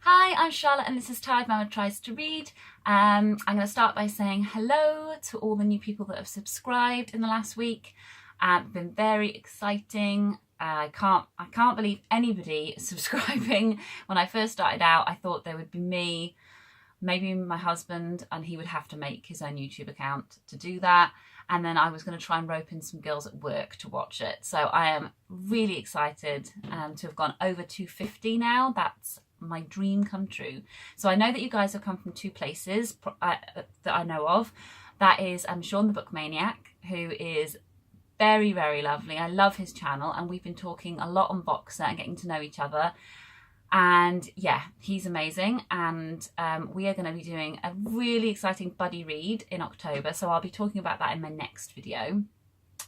Hi, I'm Charlotte and this is Tired Mama Tries to Read. I'm going to start by saying hello to all the new people that have subscribed in the last week. It's been very exciting. I can't believe anybody subscribing. When I first started out, I thought there would be me, maybe my husband, and he would have to make his own YouTube account to do that. And then I was going to try and rope in some girls at work to watch it. So I am really excited to have gone over 250 now. That's my dream come true. So I know that you guys have come from two places that I know of. That is Shawn the Book Maniac, who is very, very lovely. I love his channel and we've been talking a lot on Boxer and getting to know each other. And yeah, he's amazing. And we are going to be doing a really exciting buddy read in October. So I'll be talking about that in my next video.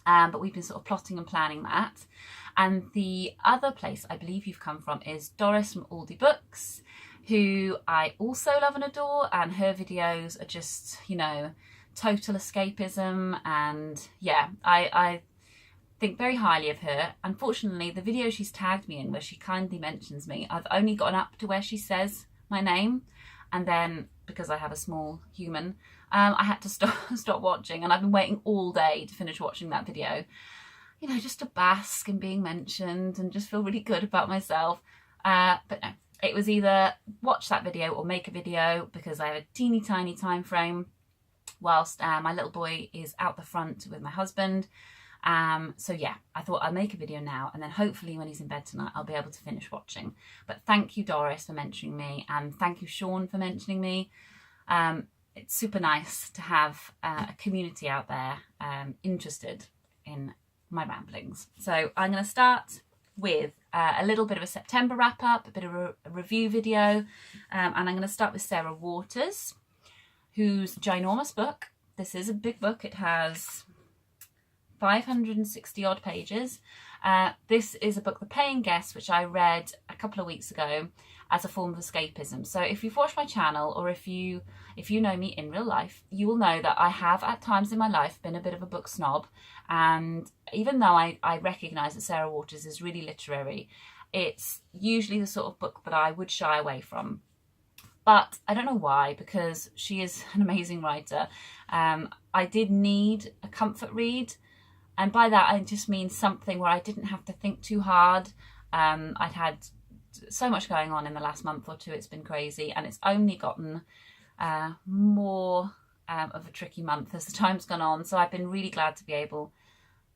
But we've been sort of plotting and planning that. And the other place I believe you've come from is Doris from Aldi Books, who I also love and adore. And her videos are just, you know, total escapism. And yeah, I think very highly of her. Unfortunately, the video she's tagged me in where she kindly mentions me, I've only gotten up to where she says my name. And then because I have a small human, I had to stop watching, and I've been waiting all day to finish watching that video. You know, just to bask in being mentioned and just feel really good about myself. But no, it was either watch that video or make a video because I have a teeny tiny time frame whilst my little boy is out the front with my husband. So yeah, I thought I'll make a video now and then hopefully when he's in bed tonight, I'll be able to finish watching. But thank you, Doris, for mentioning me, and thank you, Shawn, for mentioning me. It's super nice to have a community out there interested in my ramblings. So I'm going to start with a little bit of a September wrap up, a bit of a review video, and I'm going to start with Sarah Waters, whose ginormous book. This is a big book. It has 560 odd pages. This is a book, The Paying Guest, which I read a couple of weeks ago as a form of escapism. So if you've watched my channel, or if you know me in real life, you will know that I have at times in my life been a bit of a book snob. And even though I recognise that Sarah Waters is really literary, it's usually the sort of book that I would shy away from. But I don't know why, because she is an amazing writer. I did need a comfort read. And by that, I just mean something where I didn't have to think too hard. I'd had so much going on in the last month or two. It's been crazy. And it's only gotten more of a tricky month as the time's gone on. So I've been really glad to be able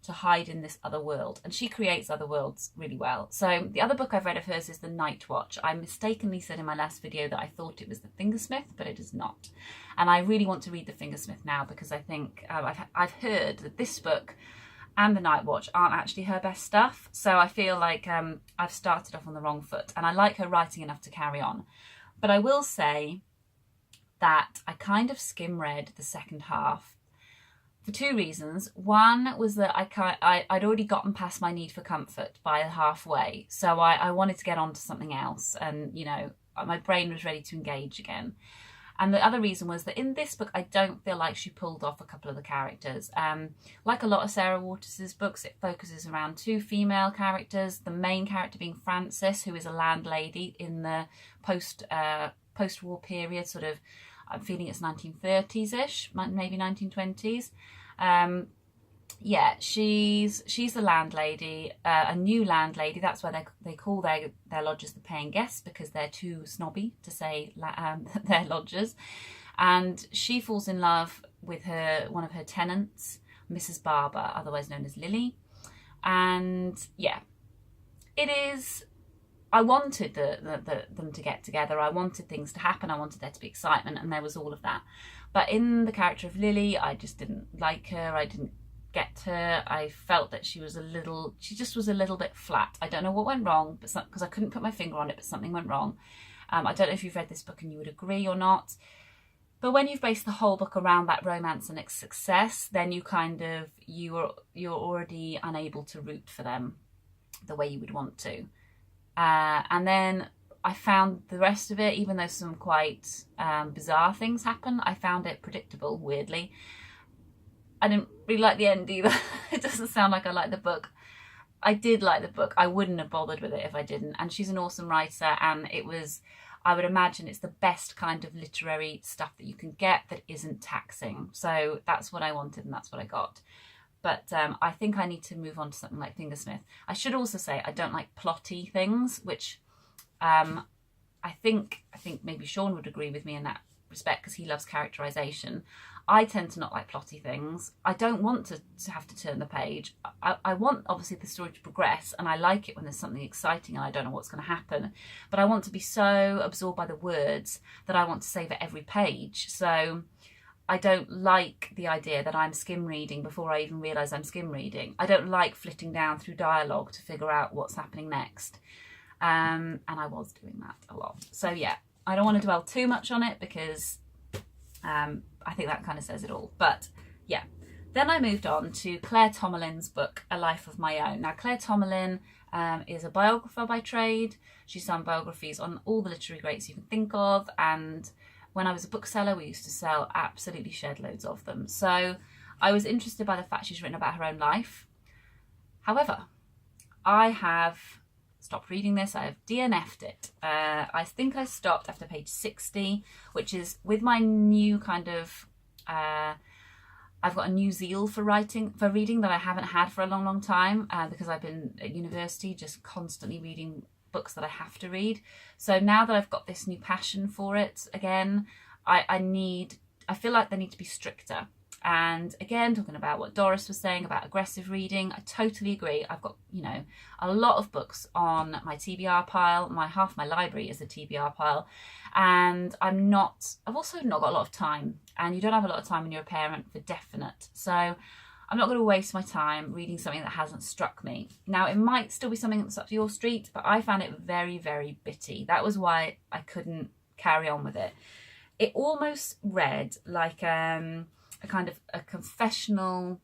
to hide in this other world. And she creates other worlds really well. So the other book I've read of hers is The Night Watch. I mistakenly said in my last video that I thought it was The Fingersmith, but it is not. And I really want to read The Fingersmith now because I think I've heard that this book and The Night Watch aren't actually her best stuff. So I feel like I've started off on the wrong foot, and I like her writing enough to carry on. But I will say that I kind of skim read the second half for two reasons. One was that I'd already gotten past my need for comfort by halfway. So I wanted to get on to something else, and, you know, my brain was ready to engage again. And the other reason was that in this book, I don't feel like she pulled off a couple of the characters. Like a lot of Sarah Waters' books, it focuses around two female characters, the main character being Frances, who is a landlady in the post-war period, sort of, I'm feeling it's 1930s-ish, maybe 1920s. Yeah, she's the landlady, a new landlady. That's why they call their lodgers the paying guests, because they're too snobby to say they're lodgers. And she falls in love with one of her tenants, Mrs. Barber, otherwise known as Lily. And yeah, it is. I wanted them to get together. I wanted things to happen. I wanted there to be excitement, and there was all of that. But in the character of Lily, I just didn't like her. I didn't get her. I felt that she just was a little bit flat. I don't know what went wrong, but because I couldn't put my finger on it, but something went wrong. I don't know if you've read this book and you would agree or not. But when you've based the whole book around that romance and its success, then you're already unable to root for them the way you would want to. And then I found the rest of it, even though some quite bizarre things happen, I found it predictable, weirdly. I didn't really like the end either. It doesn't sound like I like the book. I did like the book. I wouldn't have bothered with it if I didn't. And she's an awesome writer, and I would imagine it's the best kind of literary stuff that you can get that isn't taxing. So that's what I wanted, and that's what I got. But I think I need to move on to something like Fingersmith. I should also say I don't like plotty things, which I think maybe Shawn would agree with me in that respect, because he loves characterization. I tend to not like plotty things. I don't want to have to turn the page. I want, obviously, the story to progress, and I like it when there's something exciting and I don't know what's going to happen. But I want to be so absorbed by the words that I want to savour every page. So I don't like the idea that I'm skim reading before I even realise I'm skim reading. I don't like flitting down through dialogue to figure out what's happening next. And I was doing that a lot. So yeah, I don't want to dwell too much on it, because I think that kind of says it all. But yeah, then I moved on to Claire Tomalin's book, A Life of My Own. Now, Claire Tomalin is a biographer by trade. She's done biographies on all the literary greats you can think of, and when I was a bookseller, we used to sell absolutely shed loads of them. So I was interested by the fact she's written about her own life. However, I have stopped reading this. I have DNF'd it. I think I stopped after page 60, which is with my new kind of I've got a new zeal for reading that I haven't had for a long time, because I've been at university just constantly reading books that I have to read. So now that I've got this new passion for it again, I feel like they need to be stricter. And again, talking about what Doris was saying about aggressive reading, I totally agree. I've got, a lot of books on my TBR pile. Half my library is a TBR pile. And I've also not got a lot of time. And you don't have a lot of time when you're a parent, for definite. So I'm not going to waste my time reading something that hasn't struck me. Now, it might still be something that's up your street, but I found it very, very bitty. That was why I couldn't carry on with it. It almost read like a kind of a confessional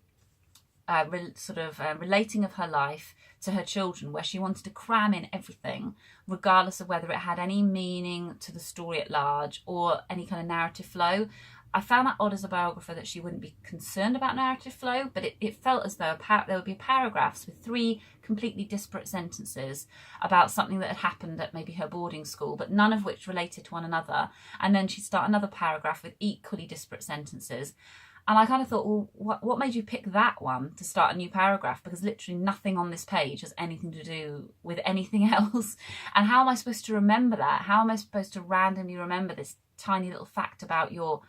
relating of her life to her children, where she wanted to cram in everything, regardless of whether it had any meaning to the story at large or any kind of narrative flow. I found that odd as a biographer, that she wouldn't be concerned about narrative flow, but it felt as though there would be paragraphs with 3 completely disparate sentences about something that had happened at maybe her boarding school, but none of which related to one another. And then she'd start another paragraph with equally disparate sentences. And I kind of thought, well, what made you pick that one to start a new paragraph? Because literally nothing on this page has anything to do with anything else. And how am I supposed to remember that? How am I supposed to randomly remember this tiny little fact about your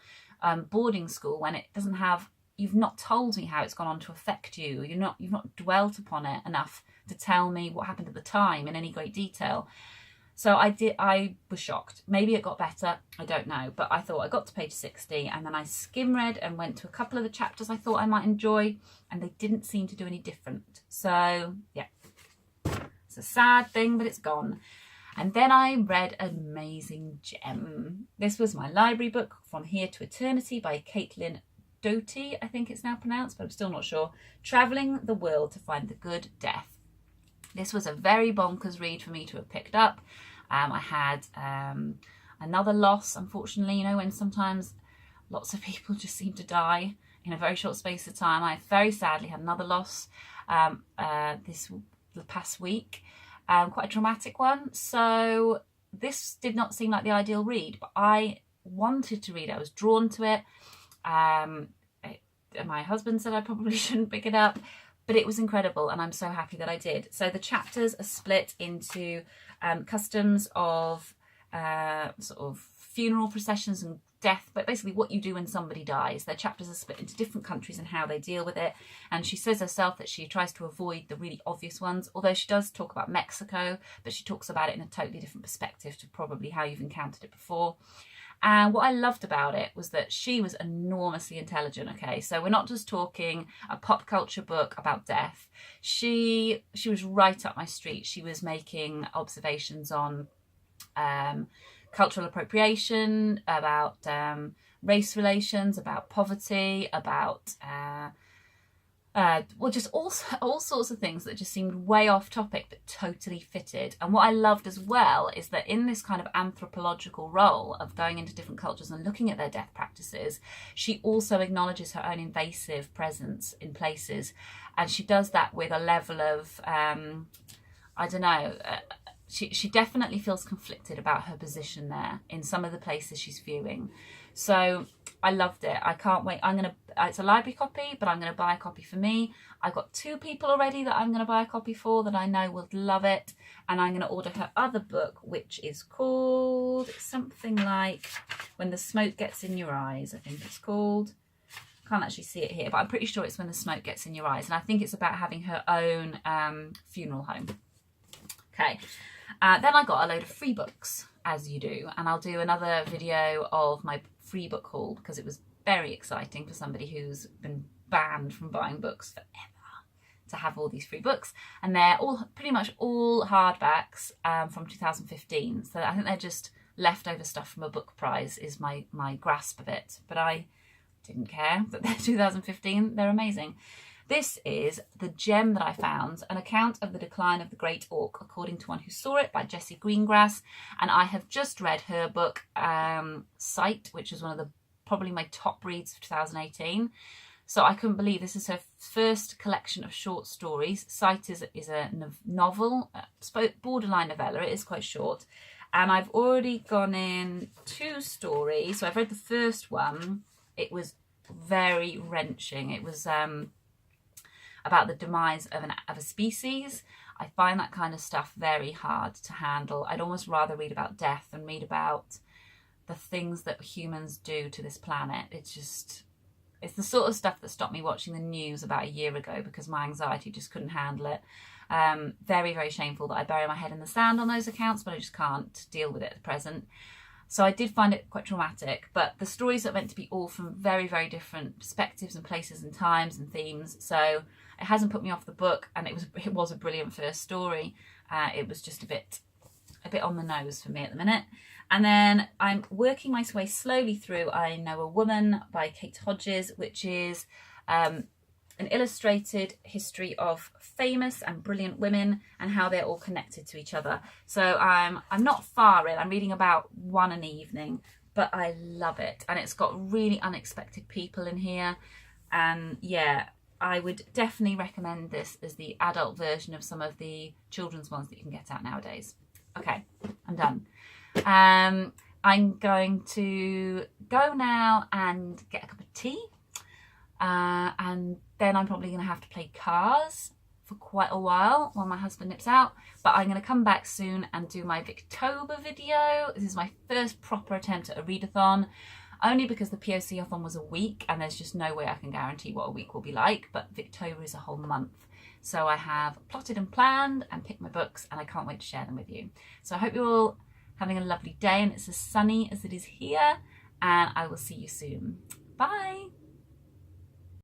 boarding school when it doesn't have, you've not told me how it's gone on to affect you. You've not dwelt upon it enough to tell me what happened at the time in any great detail. So I was shocked. Maybe it got better, I don't know. But I thought, I got to page 60 and then I skim read and went to a couple of the chapters I thought I might enjoy, and they didn't seem to do any different. So yeah, it's a sad thing, but it's gone. And then I read an amazing gem. This was my library book, From Here to Eternity by Caitlin Doughty, I think it's now pronounced, but I'm still not sure. Travelling the World to Find the Good Death. This was a very bonkers read for me to have picked up. I had another loss, unfortunately, when sometimes lots of people just seem to die in a very short space of time. I very sadly had another loss the past week. Quite a traumatic one. So this did not seem like the ideal read, but I wanted to read it. I was drawn to it. My husband said I probably shouldn't pick it up, but it was incredible, and I'm so happy that I did. So the chapters are split into customs of sort of funeral processions and death, but basically what you do when somebody dies. Their chapters are split into different countries and how they deal with it. And she says herself that she tries to avoid the really obvious ones, although she does talk about Mexico, but she talks about it in a totally different perspective to probably how you've encountered it before. And what I loved about it was that she was enormously intelligent, okay? So we're not just talking a pop culture book about death. She was right up my street. She was making observations on cultural appropriation, about race relations, about poverty, about well, just all sorts of things that just seemed way off topic but totally fitted. And what I loved as well is that in this kind of anthropological role of going into different cultures and looking at their death practices, she also acknowledges her own invasive presence in places, and she does that with a level of I don't know, she definitely feels conflicted about her position there in some of the places she's viewing. So I loved it. I can't wait. It's a library copy, but I'm going to buy a copy for me. I've got 2 people already that I'm going to buy a copy for that I know will love it. And I'm going to order her other book, which is called something like When the Smoke Gets in Your Eyes, I think it's called. Can't actually see it here, but I'm pretty sure it's When the Smoke Gets in Your Eyes. And I think it's about having her own funeral home. Okay. Then I got a load of free books, as you do, and I'll do another video of my free book haul because it was very exciting for somebody who's been banned from buying books forever to have all these free books. And they're all pretty much all hardbacks from 2015, so I think they're just leftover stuff from a book prize is my grasp of it, but I didn't care that they're 2015. They're amazing. This is The Gem That I Found, an account of the decline of the Great Auk, according to one who saw it, by Jessie greengrass. And I have just read her book, Sight, which is one of the probably my top reads of 2018. So I couldn't believe this is her first collection of short stories. Sight is a novel, borderline novella. It is quite short. And I've already gone in 2 stories. So I've read the first one. It was very wrenching. It was about the demise of a species. I find that kind of stuff very hard to handle. I'd almost rather read about death than read about the things that humans do to this planet. It's the sort of stuff that stopped me watching the news about a year ago because my anxiety just couldn't handle it. Very, very shameful that I bury my head in the sand on those accounts, but I just can't deal with it at present. So I did find it quite traumatic, but the stories are meant to be all from very, very different perspectives and places and times and themes. So it hasn't put me off the book, and it was a brilliant first story. It was just a bit on the nose for me at the minute. And then I'm working my way slowly through I Know a Woman by Kate Hodges, which is an illustrated history of famous and brilliant women and how they're all connected to each other. So I'm not far in. I'm reading about 1 an evening, but I love it. And it's got really unexpected people in here. And yeah, I would definitely recommend this as the adult version of some of the children's ones that you can get out nowadays. Okay, I'm done. I'm going to go now and get a cup of tea. And then I'm probably going to have to play Cars for quite a while my husband nips out. But I'm going to come back soon and do my Victober video. This is my first proper attempt at a readathon, only because the POC-a-thon was a week and there's just no way I can guarantee what a week will be like. But Victober is a whole month. So I have plotted and planned and picked my books, and I can't wait to share them with you. So I hope you're all having a lovely day and it's as sunny as it is here, and I will see you soon. Bye.